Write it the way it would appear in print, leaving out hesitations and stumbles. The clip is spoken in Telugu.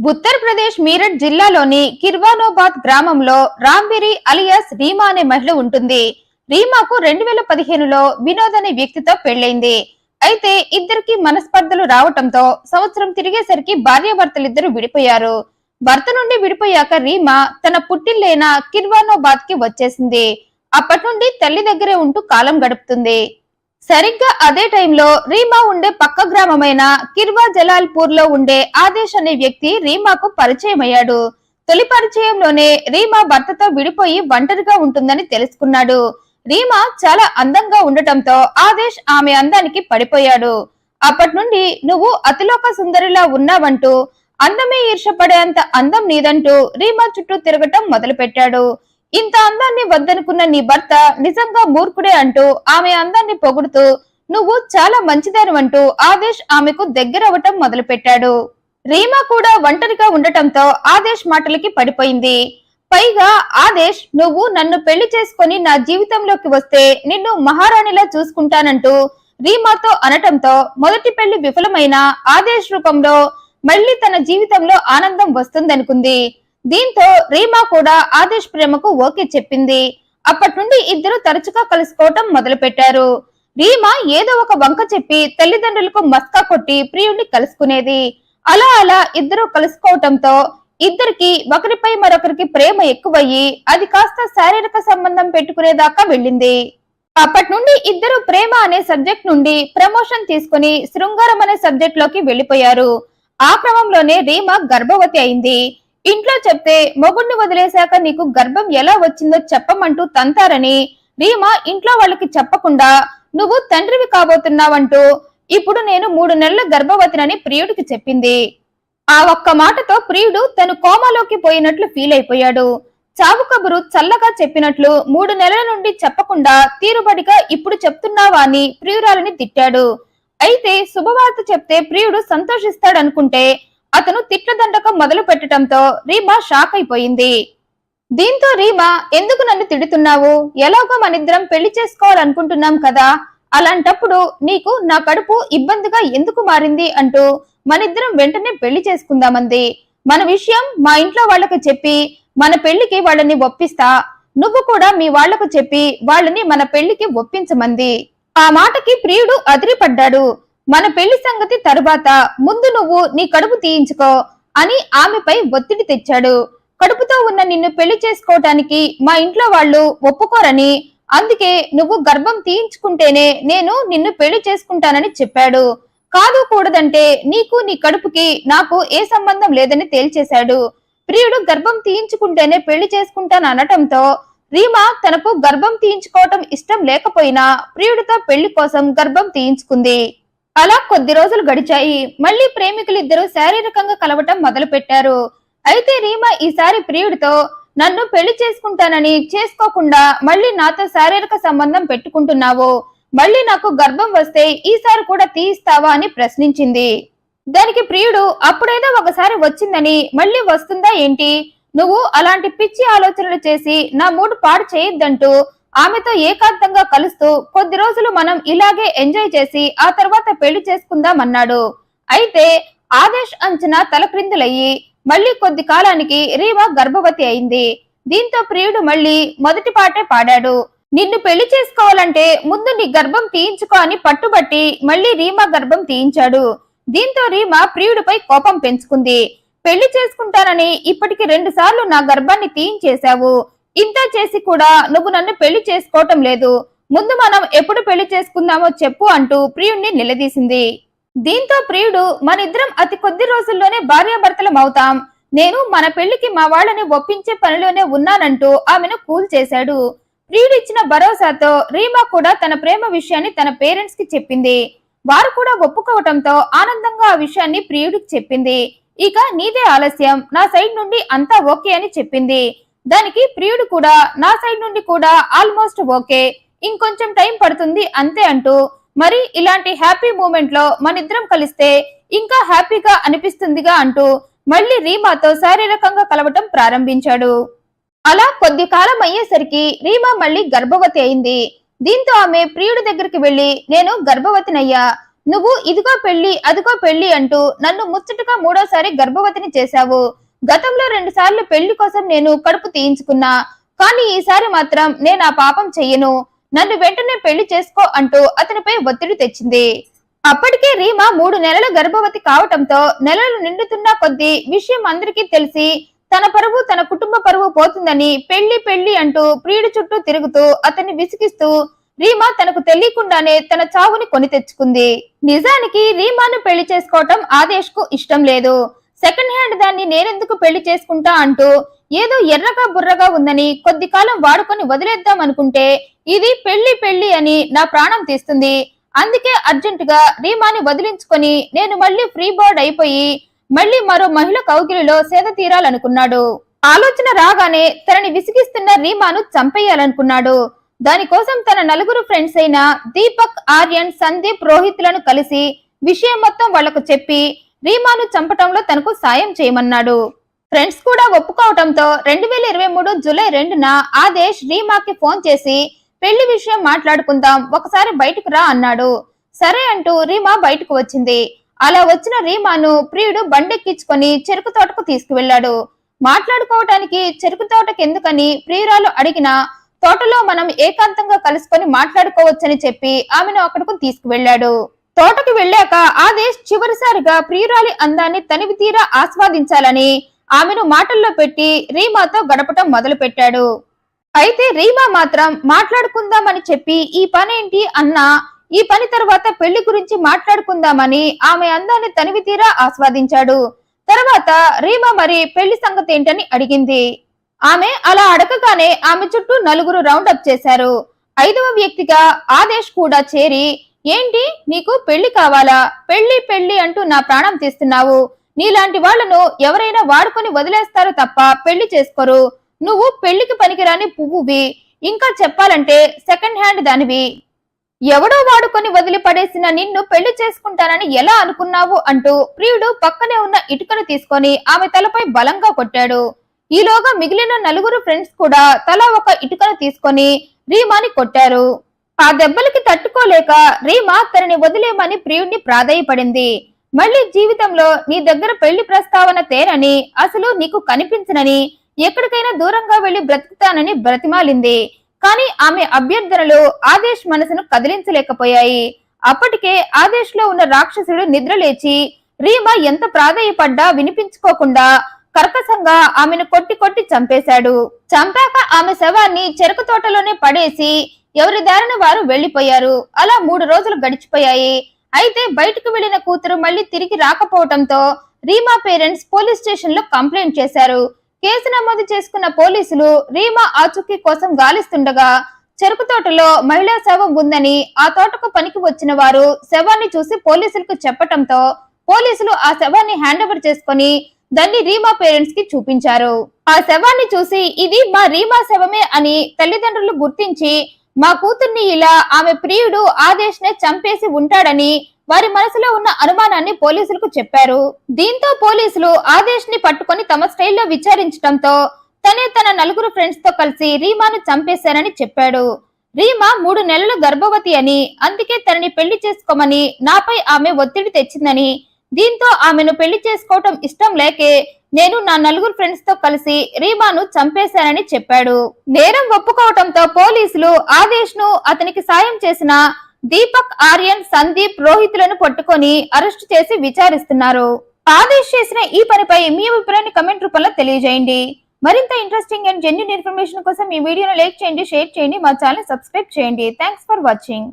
ఉత్తరప్రదేశ్ మీరట్ జిల్లాలోని కిర్వానోబాద్ గ్రామంలో రాంబిరి అలియాస్ రీమా అనే మహిళ ఉంటుంది. రీమాకు 2015లో వినోద్ అనే వ్యక్తితో పెళ్లైంది. అయితే ఇద్దరికి మనస్పర్ధలు రావటంతో సంవత్సరం తిరిగేసరికి భార్యాభర్తలిద్దరూ విడిపోయారు. భర్త నుండి విడిపోయాక రీమా తన పుట్టిల్లైన కిర్వానోబాద్ కి వచ్చేసింది. అప్పటి నుండి తల్లి దగ్గరే ఉంటూ కాలం గడుపుతుంది. సరిగ్గా అదే టైంలో రీమా ఉండే పక్క గ్రామమైన కిర్వా జలాల్పూర్ లో ఉండే ఆదేశ్ అనే వ్యక్తి రీమాకు పరిచయం అయ్యాడు. తొలి పరిచయంలోనే రీమా భర్తతో విడిపోయి ఒంటరిగా ఉంటుందని తెలుసుకున్నాడు. రీమా చాలా అందంగా ఉండటంతో ఆదేశ్ ఆమె అందానికి పడిపోయాడు. అప్పటి నుండి నువ్వు అతిలోక సుందరిలా ఉన్నావంటూ, అందమే ఈర్షపడేంత అందం నీదంటూ రీమా చుట్టూ తిరగటం మొదలు పెట్టాడు. ఇంత అందాన్ని వద్దనుకున్న నీ భర్త నిజంగా మూర్ఖుడే అంటూ ఆమె అందాన్ని పొగుడుతూ నువ్వు చాలా మంచిదానివంటూ ఆదేశ్ ఆమెకు దగ్గరవటం మొదలు పెట్టాడు. రీమా కూడా ఒంటరిగా ఉండటంతో ఆదేశ్ మాటలకి పడిపోయింది. పైగా ఆదేశ్ నువ్వు నన్ను పెళ్లి చేసుకుని నా జీవితంలోకి వస్తే నిన్ను మహారాణిలా చూసుకుంటానంటూ రీమాతో అనటంతో మొదటి పెళ్లి విఫలమైన ఆదేశ్ రూపంలో మళ్లీ తన జీవితంలో ఆనందం వస్తుందనుకుంది. దీంతో రీమా కూడా ఆదేశ్ ప్రేమకు ఓకే చెప్పింది. అప్పటి నుండి ఇద్దరు తరచుగా కలుసుకోవటం మొదలు పెట్టారు. రీమా ఏదో ఒక వంక చెప్పి తల్లిదండ్రులకు మస్కా కొట్టి ప్రియుడిని కలుసుకునేది. అలా అలా ఇద్దరు కలుసుకోవటంతో ఇద్దరికి ఒకరిపై మరొకరికి ప్రేమ ఎక్కువయ్యి అది కాస్త శారీరక సంబంధం పెట్టుకునేదాకా వెళ్ళింది. అప్పటి నుండి ఇద్దరు ప్రేమ అనే సబ్జెక్ట్ నుండి ప్రమోషన్ తీసుకుని శృంగారం అనే సబ్జెక్ట్ లోకి వెళ్లిపోయారు. ఆ క్రమంలోనే రీమా గర్భవతి అయింది. ఇంట్లో చెప్తే మొగుడిని వదిలేశాక నీకు గర్భం ఎలా వచ్చిందో చెప్పమంటూ తంతారని రీమా ఇంట్లో వాళ్ళకి చెప్పకుండా నువ్వు తండ్రివి కాబోతున్నావంటూ ఇప్పుడు నేను 3 నెలల గర్భవతినని ప్రియుడికి చెప్పింది. ఆ ఒక్క మాటతో ప్రియుడు తను కోమాలోకి పోయినట్లు ఫీల్ అయిపోయాడు. చావు కబురు చల్లగా చెప్పినట్లు 3 నెలల నుండి చెప్పకుండా తీరుబడిగా ఇప్పుడు చెప్తున్నావా అని ప్రియురాలని తిట్టాడు. అయితే శుభవార్త చెప్తే ప్రియుడు సంతోషిస్తాడనుకుంటే అతను తిట్ల దండకం మొదలు పెట్టడంతో రీమా షాక్ అయిపోయింది. దీంతో రీమా ఎందుకు నన్ను తిడుతున్నావు, ఎలాగో మనిద్దరం పెళ్లి చేసుకోవాలనుకుంటున్నాం కదా, అలాంటప్పుడు నీకు నా కడుపు ఇబ్బందిగా ఎందుకు మారింది అంటూ మనిద్దరం వెంటనే పెళ్లి చేసుకుందామంది. మన విషయం మా ఇంట్లో వాళ్ళకి చెప్పి మన పెళ్లికి వాళ్ళని ఒప్పిస్తా, నువ్వు కూడా మీ వాళ్లకు చెప్పి వాళ్ళని మన పెళ్లికి ఒప్పించమంది. ఆ మాటకి ప్రియుడు అదిరిపడ్డాడు. మన పెళ్లి సంగతి తరువాత, ముందు నువ్వు నీ కడుపు తీయించుకో అని ఆమెపై ఒత్తిడి తెచ్చాడు. కడుపుతో ఉన్న నిన్ను పెళ్లి చేసుకోవటానికి మా ఇంట్లో వాళ్ళు ఒప్పుకోరని, అందుకే నువ్వు గర్భం తీయించుకుంటేనే నేను నిన్ను పెళ్లి చేసుకుంటానని చెప్పాడు. కాదు కూడదంటే నీకు నీ కడుపుకి నాకు ఏ సంబంధం లేదని తేల్చేశాడు. ప్రియుడు గర్భం తీయించుకుంటేనే పెళ్లి చేసుకుంటాను అనటంతో రీమా తనకు గర్భం తీయించుకోవటం ఇష్టం లేకపోయినా ప్రియుడితో పెళ్లి కోసం గర్భం తీయించుకుంది. అలా కొద్ది రోజులు గడిచాయి. మళ్లీ ప్రేమికులిద్దరూ శారీరకంగా కలవటం మొదలు పెట్టారు. అయితే రీమా ఈసారి ప్రియుడితో నన్ను పెళ్లి చేసుకుంటానని చేసుకోకుండా మళ్లీ నాతో శారీరక సంబంధం పెట్టుకుంటున్నావు, మళ్లీ నాకు గర్భం వస్తే ఈసారి కూడా తీయిస్తావా అని ప్రశ్నించింది. దానికి ప్రియుడు అప్పుడేదో ఒకసారి వచ్చిందని మళ్లీ వస్తుందా ఏంటి, నువ్వు అలాంటి పిచ్చి ఆలోచనలు చేసి నా మూడు పాడు చేయొద్దంటూ ఆమెతో ఏకాంతంగా కలుస్తూ కొద్ది రోజులు మనం ఇలాగే ఎంజాయ్ చేసి ఆ తర్వాత పెళ్లి చేసుకుందామన్నాడు. అయితే ఆదేశ్ అంచనా తలక్రిందులయ్యి మళ్లీ కొద్ది కాలానికి రీమా గర్భవతి అయింది. దీంతో ప్రియుడు మళ్లీ మొదటి పాటే పాడాడు. నిన్ను పెళ్లి చేసుకోవాలంటే ముందు నీ గర్భం తీయించుకో అని పట్టుబట్టి మళ్లీ రీమా గర్భం తీయించాడు. దీంతో రీమా ప్రియుడిపై కోపం పెంచుకుంది. పెళ్లి చేసుకుంటానని ఇప్పటికి 2 సార్లు నా గర్భాన్ని తీయించేశావు, ఇంత చేసి కూడా నువ్వు నన్ను పెళ్లి చేసుకోవటం లేదు, ముందు మనం ఎప్పుడు పెళ్లి చేసుకుందామో చెప్పు అంటూ ప్రియుడిని నిలదీసింది. దీంతో ప్రియుడు మనిద్దరం అతి కొద్ది రోజుల్లోనే భార్యాభర్తలం అవుతాం, నేను మన పెళ్లికి మా వాళ్ళని ఒప్పించే పనిలోనే ఉన్నానంటూ ఆమెను కూల్ చేశాడు. ప్రియుడు ఇచ్చిన భరోసాతో రీమా కూడా తన ప్రేమ విషయాన్ని తన పేరెంట్స్ కి చెప్పింది. వారు కూడా ఒప్పుకోవటంతో ఆనందంగా ఆ విషయాన్ని ప్రియుడికి చెప్పింది. ఇక నీదే ఆలస్యం, నా సైడ్ నుండి అంతా ఓకే అని చెప్పింది. దానికి ప్రియుడు కూడా నా సైడ్ నుండి కూడా ఆల్మోస్ట్ ఓకే, ఇంకొంచెం టైం పడుతుంది అంతే అంటూ మరి ఇలాంటి హ్యాపీ మూమెంట్ లో మనిద్దరం కలిస్తే ఇంకా హ్యాపీగా అనిపిస్తుందిగా అంటూ మళ్లీ రీమాతో శారీరకంగా కలవటం ప్రారంభించాడు. అలా కొద్ది కాలం అయ్యేసరికి రీమా మళ్లీ గర్భవతి అయింది. దీంతో ఆమె ప్రియుడి దగ్గరికి వెళ్లి నేను గర్భవతినయ్యా, నువ్వు ఇదిగో పెళ్లి అదిగో పెళ్లి అంటూ నన్ను ముచ్చటగా మూడోసారి గర్భవతిని చేశావు. గతంలో 2 సార్లు పెళ్లి కోసం నేను కడుపు తీయించుకున్నా, కానీ ఈసారి మాత్రం నేను ఆ పాపం చెయ్యను. నన్ను వెంటనే పెళ్లి చేసుకో అంటూ అతనిపై ఒత్తిడి తెచ్చింది. అప్పటికే రీమా 3 నెలల గర్భవతి కావటంతో నెలలు నిండుతున్న కొద్దీ విషయం అందరికీ తెలిసి తన పరువు తన కుటుంబ పరువు పోతుందని పెళ్లి పెళ్లి అంటూ ప్రియుడి చుట్టూ తిరుగుతూ అతన్ని విసిగిస్తూ రీమా తనకు తెలియకుండానే తన చావుని కొని తెచ్చుకుంది. నిజానికి రీమాను పెళ్లి చేసుకోవటం ఆదేశ్ కు ఇష్టం లేదు. సెకండ్ హ్యాండ్ దాన్ని నేనెందుకు పెళ్లి చేసుకుంటా అంటూ ఏదో ఎర్రగా బుర్రగా ఉందని కొద్ది కాలం వాడుకొని వదిలేద్దాం అనుకుంటే ఇది పెళ్లి పెళ్లి అని నా ప్రాణం తీస్తుంది. అందుకే అర్జెంటుగా రీమాని వదిలించుకొని నేను మళ్ళీ ఫ్రీ బర్డ్ అయిపోయి మళ్ళీ మరో మహిళ కౌగిలిలో సేద తీరాలనుకున్నాడు. ఆలోచన రాగానే తనని విసిగిస్తున్న రీమాను చంపేయాలనుకున్నాడు. దానికోసం తన 4 ఫ్రెండ్స్ అయిన దీపక్, ఆర్యన్, సందీప్, రోహిత్లను కలిసి విషయం మొత్తం వాళ్లకు చెప్పి రీమాను చంపటంలో తనకు సాయం చేయమన్నాడు. ఫ్రెండ్స్ కూడా ఒప్పుకోవటంతో 2023 జూలై 2న ఆదేశ్ రీమాకి ఫోన్ చేసి పెళ్లి విషయం మాట్లాడుకుందాం, ఒకసారి బయటకు రా అన్నాడు. సరే అంటూ రీమా బయటకు వచ్చింది. అలా వచ్చిన రీమాను ప్రియుడు బండెక్కించుకొని చెరుకు తోటకు తీసుకువెళ్లాడు. మాట్లాడుకోవటానికి చెరుకు తోటకి ఎందుకని ప్రియురాలు అడిగినా తోటలో మనం ఏకాంతంగా కలుసుకొని మాట్లాడుకోవచ్చని చెప్పి ఆమెను అక్కడకు తీసుకువెళ్లాడు. తోటకు వెళ్ళాక ఆదేశ్ చివరిసారిగా ప్రియురాలి అందాన్ని తనివి తీరా ఆస్వాదించాలని ఆమెను మాటల్లో పెట్టి రీమాతో గడపటం మొదలు పెట్టాడు. అయితే రీమా మాత్రం మాట్లాడుకుందామని చెప్పి ఈ పనేంటి అన్నా, ఈ పని తర్వాత పెళ్లి గురించి మాట్లాడుకుందామని ఆమె అందాన్ని తనివి తీరా ఆస్వాదించాడు. తర్వాత రీమా మరి పెళ్లి సంగతి ఏంటని అడిగింది. ఆమె అలా అడగగానే ఆమె చుట్టూ 4 రౌండప్ చేశారు. 5వ వ్యక్తిగా ఆదేశ్ కూడా చేరి, ఏంటి నీకు పెళ్లి కావాలా, పెళ్లి పెళ్లి అంటూ నా ప్రాణం తీస్తున్నావు, నీలాంటి వాళ్లను ఎవరైనా వాడుకొని వదిలేస్తారు తప్ప పెళ్లి చేసుకోరు, నువ్వు పెళ్లికి పనికిరాని పువ్వువి, ఇంకా చెప్పాలంటే సెకండ్ హ్యాండ్ దానివి, ఎవడో వాడుకొని వదిలిపడేసిన నిన్ను పెళ్లి చేసుకుంటానని ఎలా అనుకున్నావు అంటూ ప్రియుడు పక్కనే ఉన్న ఇటుకను తీసుకొని ఆమె తలపై బలంగా కొట్టాడు. ఈలోగా మిగిలిన 4 ఫ్రెండ్స్ కూడా తలా ఒక ఇటుకను తీసుకొని రీమాని కొట్టారు. ఆ దెబ్బలకి తట్టుకోలేక రీమా తనని వదిలేమని ప్రియుడిని ప్రాధేయపడింది. మళ్ళీ జీవితంలో నీ దగ్గర పెళ్లి ప్రస్తావన తేరని, అసలు నీకు కనిపించనని, ఎక్కడికైనా దూరంగా వెళ్లి బ్రతుకుతానని బ్రతిమాలింది. కానీ ఆమె అభ్యర్థనలు ఆదేశ్ మనసును కదిలించలేకపోయాయి. అప్పటికే ఆదేశ్ లో ఉన్న రాక్షసుడు నిద్రలేచి రీమా ఎంత ప్రాధేయపడ్డా వినిపించుకోకుండా కర్కశంగా ఆమెను కొట్టి కొట్టి చంపేశాడు. చంపాక ఆమె శవాన్ని చెరుకు తోటలోనే పడేసి ఎవరి దారిన వారు వెళ్లిపోయారు. అలా 3 రోజులు గడిచిపోయాయి. అయితే బయటకు వెళ్లిన కూతురు మళ్లీ తిరిగి రాకపోవడంతో రీమా పేరెంట్స్ పోలీస్ స్టేషన్ లో కంప్లైంట్ చేశారు. కేసు నమోదు చేసుకున్న పోలీసులు రీమా ఆచూకీ కోసం గాలిస్తుండగా చెరుకు తోటలో మహిళా శవం ఉందని ఆ తోటకు పనికి వచ్చిన వారు శవాన్ని చూసి పోలీసులకు చెప్పటంతో పోలీసులు ఆ శవాన్ని హ్యాండ్ ఓవర్ చేసుకుని దాన్ని రీమా పేరెంట్స్ కి చూపించారు. ఆ శవాన్ని చూసి ఇది మా రీమా శవమే అని తల్లిదండ్రులు గుర్తించి మా కూతుర్ని ఇలా ఆమె ప్రియుడు ఆదేశ్ నే చంపేసి ఉంటాడని వారి మనసులో ఉన్న అనుమానాన్ని పోలీసులకు చెప్పారు. దీంతో పోలీసులు ఆదేశ్ ని పట్టుకొని తమ స్టైల్లో విచారించడంతో తనే తన 4 ఫ్రెండ్స్ తో కలిసి రీమాను చంపేశారని చెప్పాడు. రీమా 3 నెలలు గర్భవతి అని, అందుకే తనని పెళ్లి చేసుకోమని నాపై ఆమె ఒత్తిడి తెచ్చిందని, దీంతో ఆమెను పెళ్లి చేసుకోవటం ఇష్టం లేకే నేను నా 4 ఫ్రెండ్స్ తో కలిసి రీమాను చంపేశానని చెప్పాడు. నేరం ఒప్పుకోవటంతో పోలీసులు ఆదేశ్ ను అతనికి సాయం చేసిన దీపక్, ఆర్యన్, సందీప్, రోహిత్లను పట్టుకొని అరెస్టు చేసి విచారిస్తున్నారు. ఆదేశ్ చేసిన ఈ పనిపై మీ అభిప్రాయాన్ని కమెంట్ రూపంలో తెలియజేయండి. మరింత ఇంట్రెస్టింగ్ అండ్ జెన్యూన్ ఇన్ఫర్మేషన్ కోసం ఈ వీడియోను లైక్ చేయండి, షేర్ చేయండి, మా ఛానల్ సబ్స్క్రైబ్ చేయండి. Thanks for watching.